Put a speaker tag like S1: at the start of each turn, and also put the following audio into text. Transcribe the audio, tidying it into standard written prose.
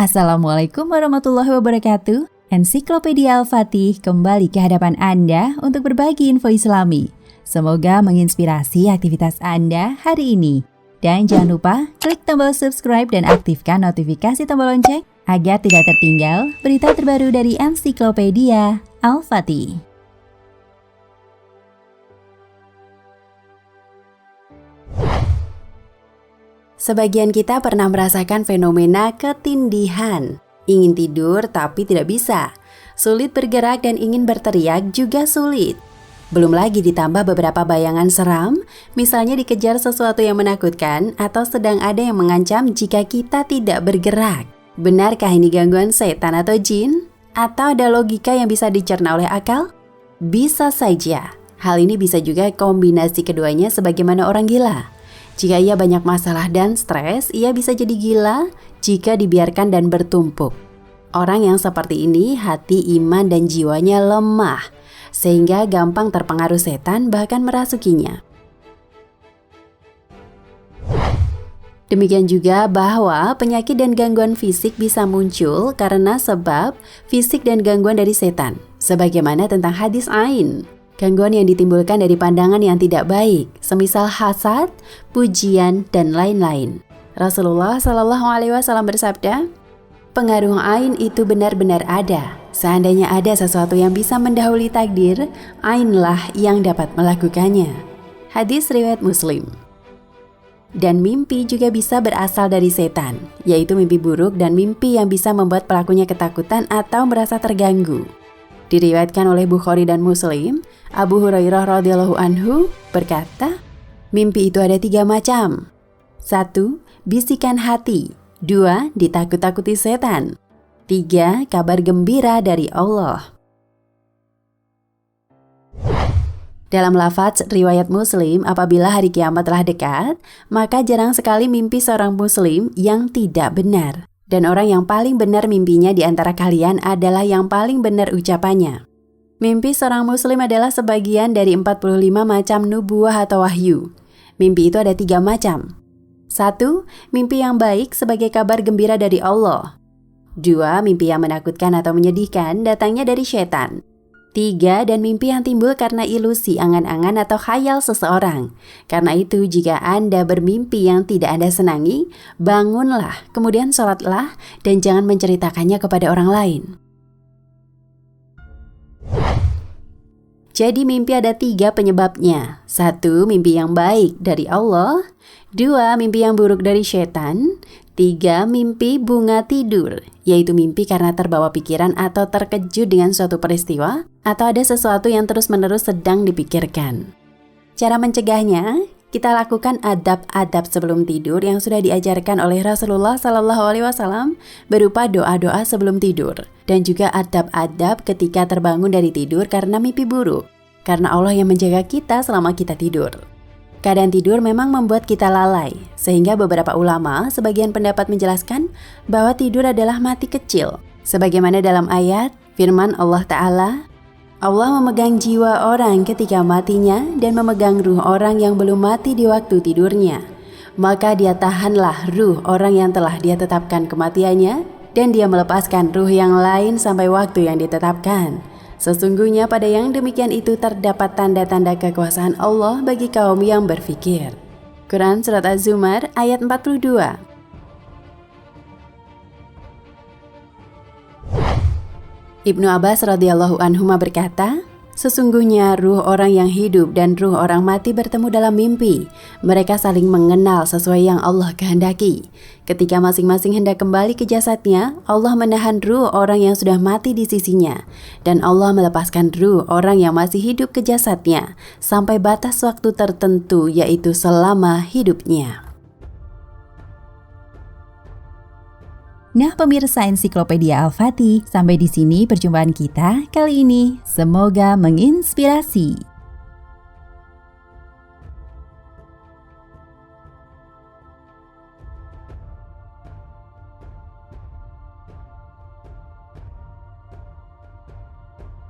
S1: Assalamualaikum warahmatullahi wabarakatuh. Ensiklopedia Al-Fatih kembali ke hadapan Anda untuk berbagi info Islami. Semoga menginspirasi aktivitas Anda hari ini. Dan jangan lupa klik tombol subscribe dan aktifkan notifikasi tombol lonceng agar tidak tertinggal berita terbaru dari Ensiklopedia Al-Fatih. Sebagian kita pernah merasakan fenomena ketindihan. Ingin tidur tapi tidak bisa. Sulit bergerak dan ingin berteriak juga sulit. Belum lagi ditambah beberapa bayangan seram, misalnya dikejar sesuatu yang menakutkan atau sedang ada yang mengancam jika kita tidak bergerak. Benarkah ini gangguan setan atau jin? Atau ada logika yang bisa dicerna oleh akal? Bisa saja. Hal ini bisa juga kombinasi keduanya sebagaimana orang gila. Jika ia banyak masalah dan stres, ia bisa jadi gila jika dibiarkan dan bertumpuk. Orang yang seperti ini hati, iman, dan jiwanya lemah, sehingga gampang terpengaruh setan bahkan merasukinya. Demikian juga bahwa penyakit dan gangguan fisik bisa muncul karena sebab fisik dan gangguan dari setan. Sebagaimana tentang hadis Ain. Gangguan yang ditimbulkan dari pandangan yang tidak baik, semisal hasad, pujian, dan lain-lain. Rasulullah SAW bersabda, pengaruh ain itu benar-benar ada. Seandainya ada sesuatu yang bisa mendahului takdir, ainlah yang dapat melakukannya. Hadis riwayat Muslim. Dan mimpi juga bisa berasal dari setan, yaitu mimpi buruk dan mimpi yang bisa membuat pelakunya ketakutan atau merasa terganggu. Diriwayatkan oleh Bukhari dan Muslim, Abu Hurairah radhiyallahu anhu berkata, mimpi itu ada 3 macam. 1. Bisikan hati. 2. Ditakut-takuti setan. 3. Kabar gembira dari Allah. Dalam lafaz riwayat Muslim, apabila hari kiamat telah dekat, maka jarang sekali mimpi seorang Muslim yang tidak benar. Dan orang yang paling benar mimpinya di antara kalian adalah yang paling benar ucapannya. Mimpi seorang muslim adalah sebagian dari 45 macam nubuah atau wahyu. Mimpi itu ada 3 macam. 1. Mimpi yang baik sebagai kabar gembira dari Allah. 2. Mimpi yang menakutkan atau menyedihkan datangnya dari setan. 3. Dan mimpi yang timbul karena ilusi, angan-angan atau khayal seseorang. Karena itu jika Anda bermimpi yang tidak Anda senangi, bangunlah, kemudian sholatlah, dan jangan menceritakannya kepada orang lain. Jadi mimpi ada 3 penyebabnya. 1. Mimpi yang baik dari Allah. 2. Mimpi yang buruk dari setan. 3. Mimpi bunga tidur, yaitu mimpi karena terbawa pikiran atau terkejut dengan suatu peristiwa atau ada sesuatu yang terus-menerus sedang dipikirkan. Cara mencegahnya, kita lakukan adab-adab sebelum tidur yang sudah diajarkan oleh Rasulullah SAW berupa doa-doa sebelum tidur dan juga adab-adab ketika terbangun dari tidur karena mimpi buruk, karena Allah yang menjaga kita selama kita tidur. Keadaan tidur memang membuat kita lalai, sehingga beberapa ulama sebagian pendapat menjelaskan bahwa tidur adalah mati kecil. Sebagaimana dalam ayat, firman Allah Ta'ala, Allah memegang jiwa orang ketika matinya dan memegang ruh orang yang belum mati di waktu tidurnya. Maka dia tahanlah ruh orang yang telah dia tetapkan kematiannya dan dia melepaskan ruh yang lain sampai waktu yang ditetapkan. Sesungguhnya pada yang demikian itu terdapat tanda-tanda kekuasaan Allah bagi kaum yang berfikir. Quran Surat Az-Zumar ayat 42. Ibnu Abbas radhiyallahu anhuma berkata, sesungguhnya ruh orang yang hidup dan ruh orang mati bertemu dalam mimpi. Mereka saling mengenal sesuai yang Allah kehendaki. Ketika masing-masing hendak kembali ke jasadnya, Allah menahan ruh orang yang sudah mati di sisinya. Dan Allah melepaskan ruh orang yang masih hidup ke jasadnya sampai batas waktu tertentu, yaitu selama hidupnya. Nah pemirsa Ensiklopedia Al-Fatih, sampai di sini perjumpaan kita kali ini. Semoga menginspirasi.